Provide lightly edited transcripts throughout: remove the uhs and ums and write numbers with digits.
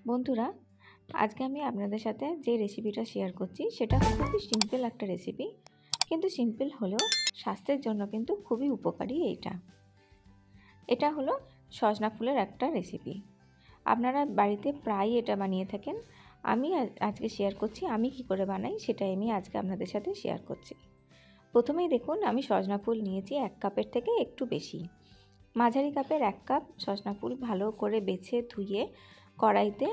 বন্ধুরা, আজকে আমি আপনাদের সাথে যে রেসিপিটা শেয়ার করছি সেটা খুবই সিম্পল একটা রেসিপি, কিন্তু সিম্পল হলেও স্বাস্থ্যের জন্য কিন্তু খুবই উপকারী। এটা হলো সজনা ফুলের একটা রেসিপি। আপনারা বাড়িতে প্রায়ই এটা বানিয়ে থাকেন। আমি আজকে শেয়ার করছি আমি কি করে বানাই, সেটাই আমি আজকে আপনাদের সাথে শেয়ার করছি। প্রথমেই দেখুন, আমি সজনা ফুল নিয়েছি 1 কাপের থেকে একটু বেশি। মাঝারি কাপের 1 কাপ সজনা ফুল ভালো করে বেছে ধুয়ে কড়াইতে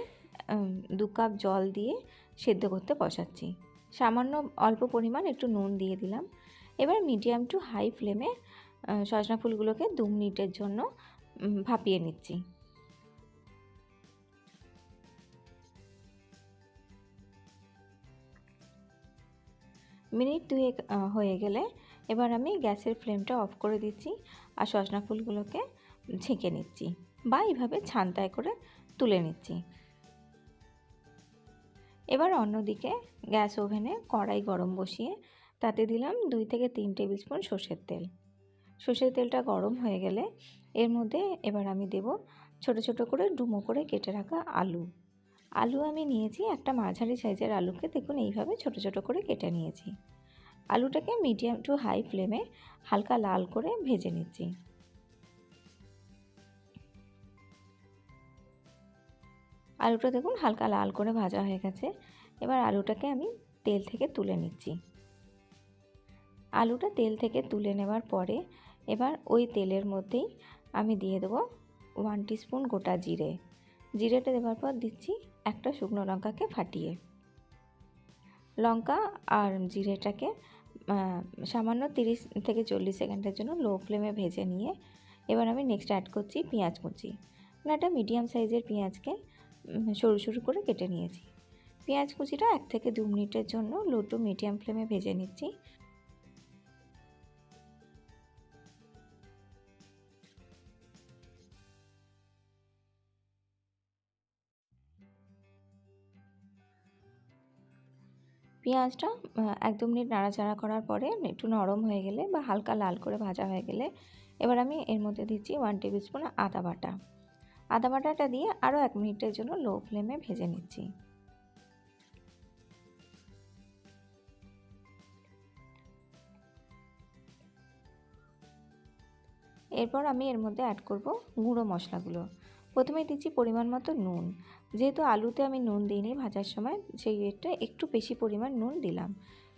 2 কাপ জল দিয়ে সেদ্ধ করতে বসাচ্ছি। সামান্য অল্প পরিমাণ একটু নুন দিয়ে দিলাম। এবার মিডিয়াম টু হাই ফ্লেমে সজনা ফুলগুলোকে 2 মিনিটের জন্য ভাপিয়ে নিচ্ছি। মিনিট 2 হয়ে গেলে এবার আমি গ্যাসের ফ্লেমটা অফ করে দিচ্ছি আর সজনা ফুলগুলোকে ছেঁকে নিচ্ছি বা এইভাবে ছান্তায় করে তুলে নিচ্ছি। এবার অন্যদিকে গ্যাস ওভেনে কড়াই গরম বসিয়ে তাতে দিলাম 2 থেকে 3 টেবিল স্পুন সর্ষের তেল। সর্ষের তেলটা গরম হয়ে গেলে এর মধ্যে এবার আমি দেব ছোট ছোট করে ডুমো করে কেটে রাখা আলু আমি নিয়েছি একটা মাঝারি সাইজের আলুকে, দেখুন এইভাবে ছোট ছোট করে কেটে নিয়েছি। আলুটাকে মিডিয়াম টু হাই ফ্লেমে হালকা লাল করে ভেজে নিচ্ছি। আলুটা দেখুন হালকা লাল করে ভাজা হয়ে গেছে। এবার আলুটাকে আমি তেল থেকে তুলে নিচ্ছি। আলুটা তেল থেকে তুলে নেওয়ার পরে এবার ওই তেলের মধ্যেই আমি দিয়ে দেবো 1 টিস্পুন গোটা জিরে। জিরেটা দেওয়ার পর দিচ্ছি একটা শুকনো লঙ্কাকে ফাটিয়ে। লঙ্কা আর জিরেটাকে সামান্য 30 থেকে 40 সেকেন্ডের জন্য লো ফ্লেমে ভেজে নিয়ে এবার আমি নেক্সট অ্যাড করছি পেঁয়াজ কুচি। একটা মিডিয়াম সাইজের পেঁয়াজকে সরু সরু করে কেটে নিয়েছি। পেঁয়াজ কুচিটা 1 থেকে 2 মিনিটের জন্য লো টু মিডিয়াম ফ্লেমে ভেজে নিচ্ছি। পেঁয়াজটা 1-2 মিনিট নাড়াচাড়া করার পরে একটু নরম হয়ে গেলে বা হালকা লাল করে ভাজা হয়ে গেলে এবার আমি এর মধ্যে দিচ্ছি 1 টেবিল স্পুন আদা বাটা। আদা বাটাটা দিয়ে আরও 1 মিনিটের জন্য লো ফ্লেমে ভেজে নিচ্ছি। এরপর আমি এর মধ্যে অ্যাড করব গুঁড়ো মশলাগুলো। প্রথমেই দিচ্ছি পরিমাণ মতো নুন। যেহেতু আলুতে আমি নুন দিইনি ভাজার সময়, সেই রেটটা একটু বেশি পরিমাণ নুন দিলাম।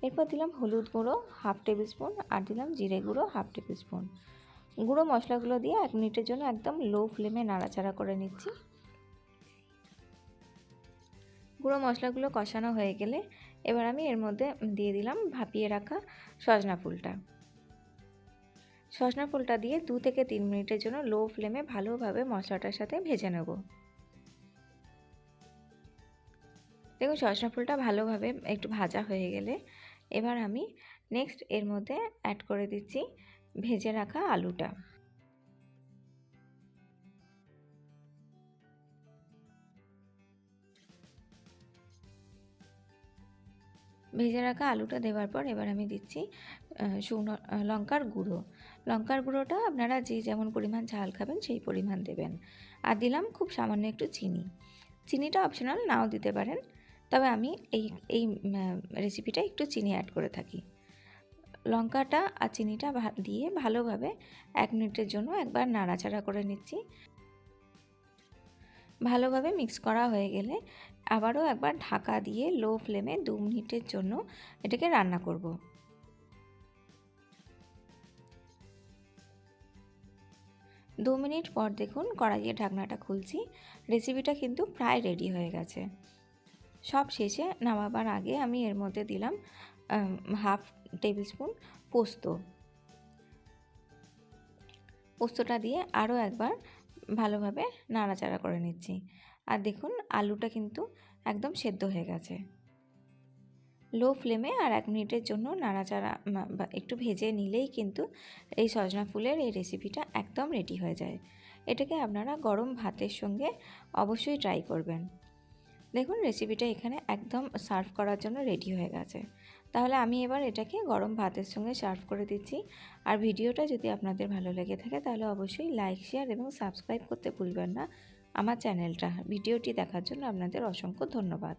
এরপর দিলাম হলুদ গুঁড়ো 1/2 টেবিল স্পুন আর দিলাম জিরে গুঁড়ো 1/2 টেবিল স্পুন। গুঁড়ো মশলাগুলো দিয়ে 1 মিনিটের জন্য একদম লো ফ্লেমে নাড়াচাড়া করে নিচ্ছি। গুঁড়ো মশলাগুলো কষানো হয়ে গেলে এবার আমি এর মধ্যে দিয়ে দিলাম ভাপিয়ে রাখা সজনা ফুলটা। সজনা ফুলটা দিয়ে 2 থেকে 3 মিনিটের জন্য লো ফ্লেমে ভালোভাবে মশলাটার সাথে ভেজে নেব। দেখুন সজনা ফুলটা ভালোভাবে একটু ভাজা হয়ে গেলে এবার আমি নেক্সট এর মধ্যে অ্যাড করে দিচ্ছি ভেজে রাখা আলুটা। ভেজে রাখা আলুটা দেওয়ার পর এবার আমি দিচ্ছি শুকনো লঙ্কার গুঁড়ো। লঙ্কার গুঁড়োটা আপনারা যে যেমন পরিমাণ ঝাল খাবেন সেই পরিমাণ দেবেন। আর দিলাম খুব সামান্য একটু চিনি। চিনিটা অপশনাল, নাও দিতে পারেন, তবে আমি এই রেসিপিটা একটু চিনি অ্যাড করে থাকি। লঙ্কাটা আর চিনিটা দিয়ে ভালোভাবে 1 মিনিটের জন্য একবার নাড়াচাড়া করে নিচ্ছি। ভালোভাবে মিক্স করা হয়ে গেলে আবারও একবার ঢাকা দিয়ে লো ফ্লেমে 2 মিনিটের জন্য এটাকে রান্না করব। 2 মিনিট পর দেখুন কড়াইয়ের ঢাকনাটা খুলছি। রেসিপিটা কিন্তু প্রায় রেডি হয়ে গেছে। সব শেষে নামাবার আগে আমি এর মধ্যে দিলাম 1/2 টেবিল স্পুন পোস্তটা দিয়ে আরও একবার ভালোভাবে নাড়াচাড়া করে নিচ্ছি। আর দেখুন আলুটা কিন্তু একদম সেদ্ধ হয়ে গেছে। লো ফ্লেমে আর 1 মিনিটের জন্য নাড়াচাড়া একটু ভেজে নিলেই কিন্তু এই সজনা ফুলের এই রেসিপিটা একদম রেডি হয়ে যায়। এটাকে আপনারা গরম ভাতের সঙ্গে অবশ্যই ট্রাই করবেন। দেখুন রেসিপিটা এখানে একদম সার্ভ করার জন্য রেডি হয়ে গেছে। তাহলে আমি এবার এটাকে গরম ভাতের সঙ্গে সার্ভ করে দিচ্ছি। আর ভিডিওটা যদি আপনাদের ভালো লেগে থাকে তাহলে অবশ্যই লাইক, শেয়ার এবং সাবস্ক্রাইব করতে ভুলবেন না। আমার চ্যানেলটা। ভিডিওটি দেখার জন্য আপনাদের অসংখ্য ধন্যবাদ।